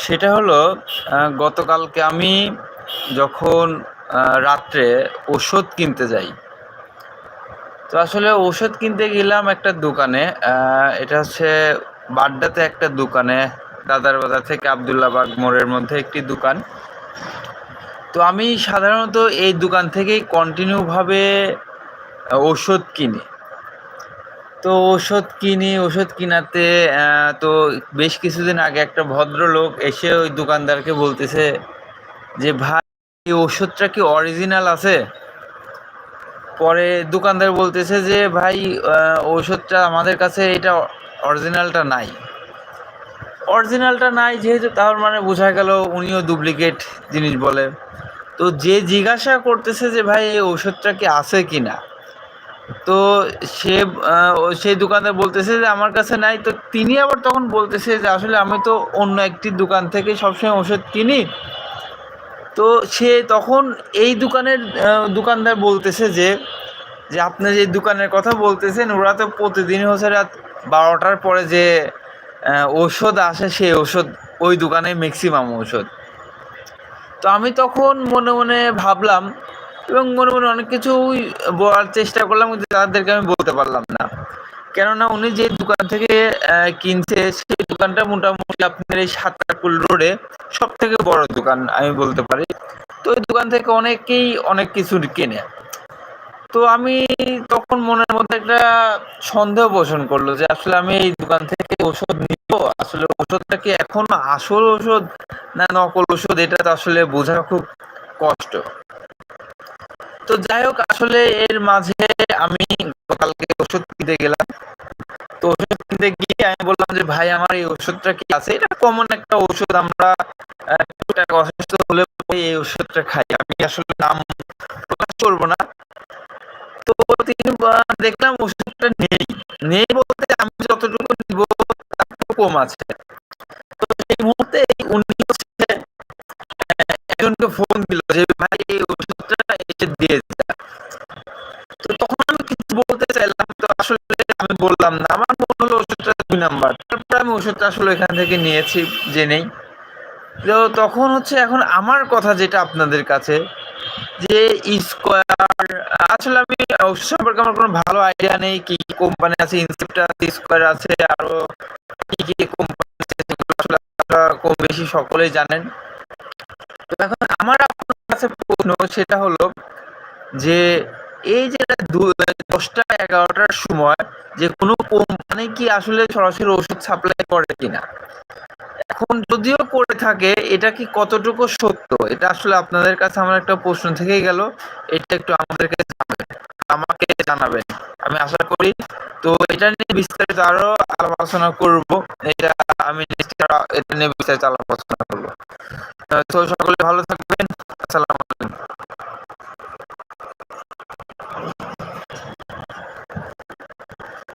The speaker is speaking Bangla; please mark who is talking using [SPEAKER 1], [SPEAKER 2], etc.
[SPEAKER 1] সেটা হলো গতকালকে আমি যখন রাত্রে ওষুধ কিনতে যাই। তো আসলে ওষুধ কিনতে গেলাম একটা দোকানে। এটা হচ্ছে বাড্ডাতে একটা দোকানে, দাদার বাজার থেকে আবদুল্লাহবাগ মোড়ের মধ্যে একটি দোকান। তো আমি সাধারণত এই দোকান থেকেই কন্টিনিউভাবে ওষুধ কিনি। তো ওষুধ কিনাতে তো বেশ কিছুদিন আগে একটা ভদ্রলোক এসে ওই দোকানদারকে বলতেছে যে, "ভাই, এই ওষুধটা কি অরিজিনাল আছে?" পরে দোকানদার বলতেছে যে, "ভাই, ওষুধটা আমাদের কাছে এটা অরিজিনালটা নাই।" অরিজিনালটা নাই যেহেতু, তার মানে বোঝা গেল উনিও ডুপ্লিকেট জিনিস বলে। তো যে জিজ্ঞাসা করতেছে যে, "ভাই, এই ওষুধটা কি আছে কিনা?" তো সে সেই দোকানদার বলতেছে যে, "আমার কাছে নাই।" তো তিনি আবার তখন বলতেছে যে, "আসলে আমি তো অন্য একটি দোকান থেকে সবসময় ওষুধ কিনি।" তো সে তখন এই দোকানদার বলতেছে যে আপনি যে দোকানের কথা বলতেছেন, ওরা তো প্রতিদিনই হচ্ছে রাত 12টার পরে যে ঔষধ আসে, সেই ঔষধ ওই দোকানে ম্যাক্সিমাম ঔষধ। তো আমি তখন মনে মনে ভাবলাম এবং মনে মনে অনেক কিছুই বলার চেষ্টা করলাম, কিন্তু তাদেরকে আমি বলতে পারলাম না। কেননা উনি যে দোকান থেকে কিনছে, সেই দোকানটা মোটামুটি আপনার এই সাতাকুল রোডে সব থেকে বড় দোকান আমি বলতে পারি। তো ওই দোকান থেকে অনেকেই অনেক কিছু কেনে। তো আমি তখন মনের মধ্যে একটা সন্দেহ পোষণ করলো যে আসলে আমি এই দোকান থেকে ওষুধ নিব, আসলে ওষুধটা কি এখন আসল ওষুধ না নকল ওষুধ, এটা তো আসলে বোঝা খুব কষ্ট। তো যাই হোক, আসলে এর মাঝে আমি কালকে ওষুধ কিনতে গেলাম। তো ওষুধ কিনতে গিয়ে আমি বললাম যে, "ভাই, আমার এই ওষুধটা কি আছে?" এটা কমন একটা ওষুধ, আমরা টুকটাক অসুস্থ হলে এই ওষুধটা খাই। আমি আসলে নাম প্রকাশ করব না। তো তিনি দেখলাম ওষুধটা নেই। নেই বলতে আমি যতটুকু নিব তার থেকেও কম আছে। তো সেই মুহূর্তে উনি হচ্ছে একজনকে ফোন দিল যে, "ভাই, এই ওষুধটা এসে দিয়ে যা।" তো তখন আমি কিছু বলতে চাইলাম, তো আসলে আমি বললাম না। আমার মনে হলো ওষুধটা ২ নাম্বার। তারপরে আমি ওষুধটা আসলে এখান থেকে নিয়েছি জেনেই। তো তখন হচ্ছে এখন আমার কথা যেটা আপনাদের কাছে, যে স্কয়ার, আসলে আমি ওষুধ সম্পর্কে আমার কোনো ভালো আইডিয়া নেই। কি, কি কোম্পানি আছে, ইনসেপ্টা আছে, স্কয়ার আছে, আরো কি, কি কোম্পানি আছে সেগুলো আসলে আপনারা কম বেশি সকলেই জানেন। তো এখন আমার আপনার কাছে প্রশ্ন সেটা হলো যে, এই যে ১০টা ১১টার সময় যে কোনো কোম্পানি কি আসলে সরাসরি ওষুধ সাপ্লাই করে কিনা? এখন যদিও করে থাকে, এটা কি কতটুকু সত্য? এটা আসলে আপনাদের কাছে আমার একটা প্রশ্ন থেকেই গেল। এটা একটু আমাকে জানাবেন। আমি আশা করি। তো এটা নিয়ে বিস্তারিত আরো আলোচনা করব। এটা আমি নেক্সট এটা নিয়ে বিস্তারিত আলোচনা করব। তো সকলে ভালো থাকবেন। আসসালামু